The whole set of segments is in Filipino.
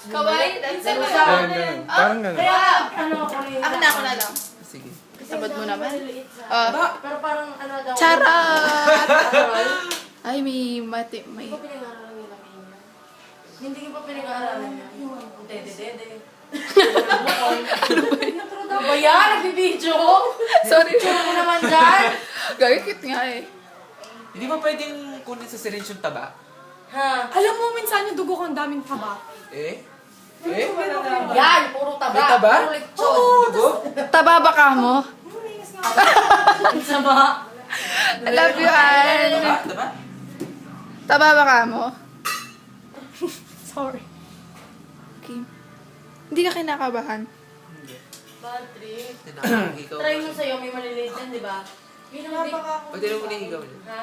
Kawaii, that's it. Ganun. Parang ganun. Kaya, ano ako rin. Ako na lang. Sige. Sabad mo naman. Pero parang ano daw. Charat! Ay, may mati, may... Hindi ko pinag-aaralan nila ngayon. Hindi ko pa pinag-aaralan yan. Dede-dede. Ano ba yan? Nagbibidyo? Sorry. Tsura ko naman dyan. Gagikit nga eh. Hindi ba pwedeng kunin sa syringe yung taba? Ha? Alam mo, minsan yung dugo ko ang daming taba. Eh? Yan, puro taba. May taba? Puro lechon. Dugo? Taba ba ka mo? Sama. I love you, Ann. Taba? Taba? Taba ba ka mo? Sorry. Okay. Hindi ka kinakabahan. Hindi. Bad trip. Ikaw. Try mo sa'yo, may maliliit yan, di ba? Yun ang di. Pwede mo muna higaw niya. Ha?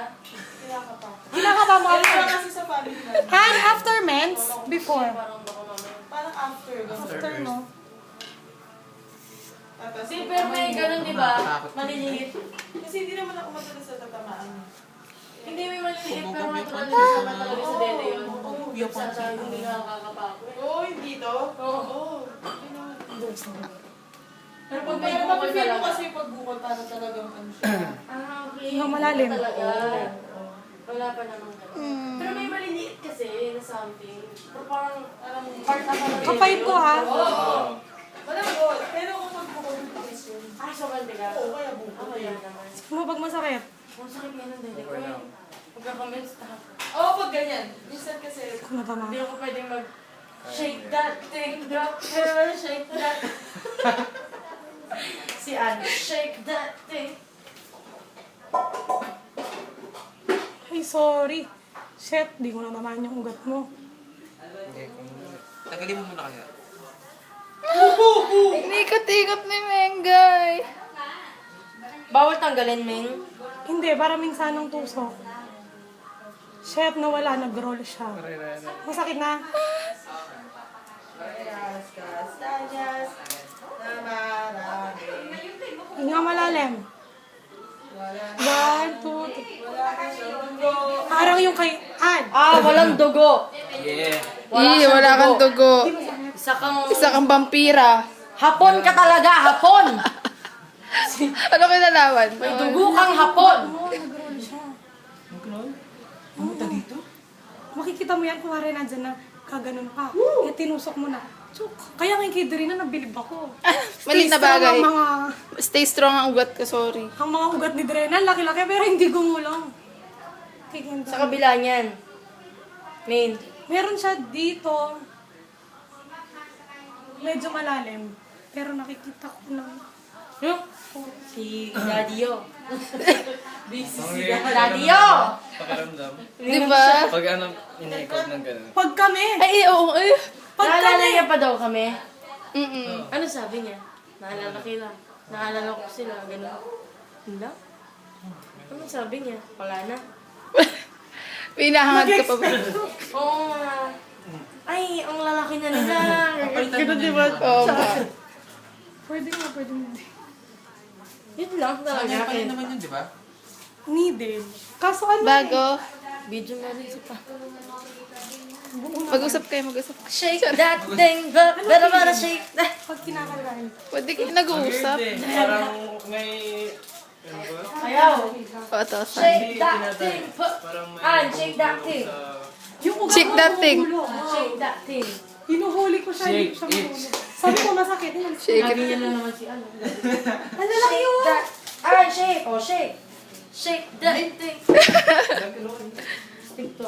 Kinakaba mo after. Kasi sa family na. Han, after mens? Before. Parang baka mamaya. Parang after. After, no? Tapos, Di, pero may ganun, di ba? Nakakatakot. Maliliit. kasi hindi naman ako madalas sa tatamaan. Hindi may maliliit, pero natural naman talaga sa dede yun. Sa tayo, hindi nakakapako eh. Oo, hindi to. Oo. Pero pag may Pero bukol mapipil mo talaga. kasi pag bukol, parang talagang ano siya. Ah, okay. Yung malalim. Talaga. Wala pa naman ganun. Pero may maliliit kasi na something. Pero parang, alam mo, part na parang Kapayip ko, ha? Oo. Malambot. Pero kapag bukol, matigas yun. Ah, so bandi ka? Oo, kaya bukol. Ah, kaya naman. Ano pag masakit? Ang sakit nga ng dede ko eh. Pagka-comments na. Oo, pag ganyan. Minsan kasi, Kung natama. Hindi ako pwedeng shake that thing, drop her, shake that. Si Anne, shake that thing. Ay, sorry. Shit, di ko na naman yung ugat mo. Hindi. Tagalin mo muna kaya. Inikot-ikot ni Mengay. Bawal tanggalin, Ming. Hindi, para minsan ng tusok. Shit, nawala, nag-roll siya. Masakit na. parehas, kastanyas, na marami. Hinga malalim. One, two, three. Wala ka siyang dugo. Parang yung kay Ann. Ah, walang dugo. Yeah. Wala kang dugo. Isa kang... Isa kang vampira. Hapon ka talaga, hapon! Ano kinalaman? May dugo kang hapon! Oo, nag-roll siya. Pumunta dito? Makikita mo yan kung hari nandyan na kaganon pa. Eh, tinusok mo na. Tsuk. Kaya ngayon kay Dorina, nabilib ako. Mali na Stay strong bagay. ang mga, Stay strong ang ugat ko, sorry. ang mga ugat ni Dorina, laki-laki pero hindi gumulong. Kikinta. Sa kabila niyan. Main. Meron siya dito. Medyo malalim. Pero nakikita ko na. Yung? Si Daddy-o. Busy si Daddy-o! Pakiramdam. Di ba? Pag ano, iniikot ng gano'n. Pag kami, Ay, oo. Ay. pag Naalala kami, niya pa daw kami? Mm-mm. Ano sabi niya? Naalala kita. Naalala ko sila. Ganun. Hindi? Ano sabi niya? Wala na. Pinahangad ka pa ba? Oo nga. Ay, ang lalaki na nila. Ganun di ba? Oo nga. pwede nga, pwede hindi. Yun lang Kanya talaga. pa rin naman yun, di ba? Needed. Kaso ano Bago. Video mo rin si pa. Mag-usap kayo, mag-usap. Shake that thing, but better shake that. pag kinakabahan. Pwede kayo nag-uusap. Parang may... Ayaw. O, ito. Shake that thing. Shake that thing. Yung ugat Check mo that thing. gumulong. Shake that thing. Hinuhuli ko siya, hindi ko siya Shake it. mahuli. Sabi ko masakit. Shake Sabi it. niya lang naman si ano. Ano lang yun? Shake. Oh, shake. Shake that thing. Stick to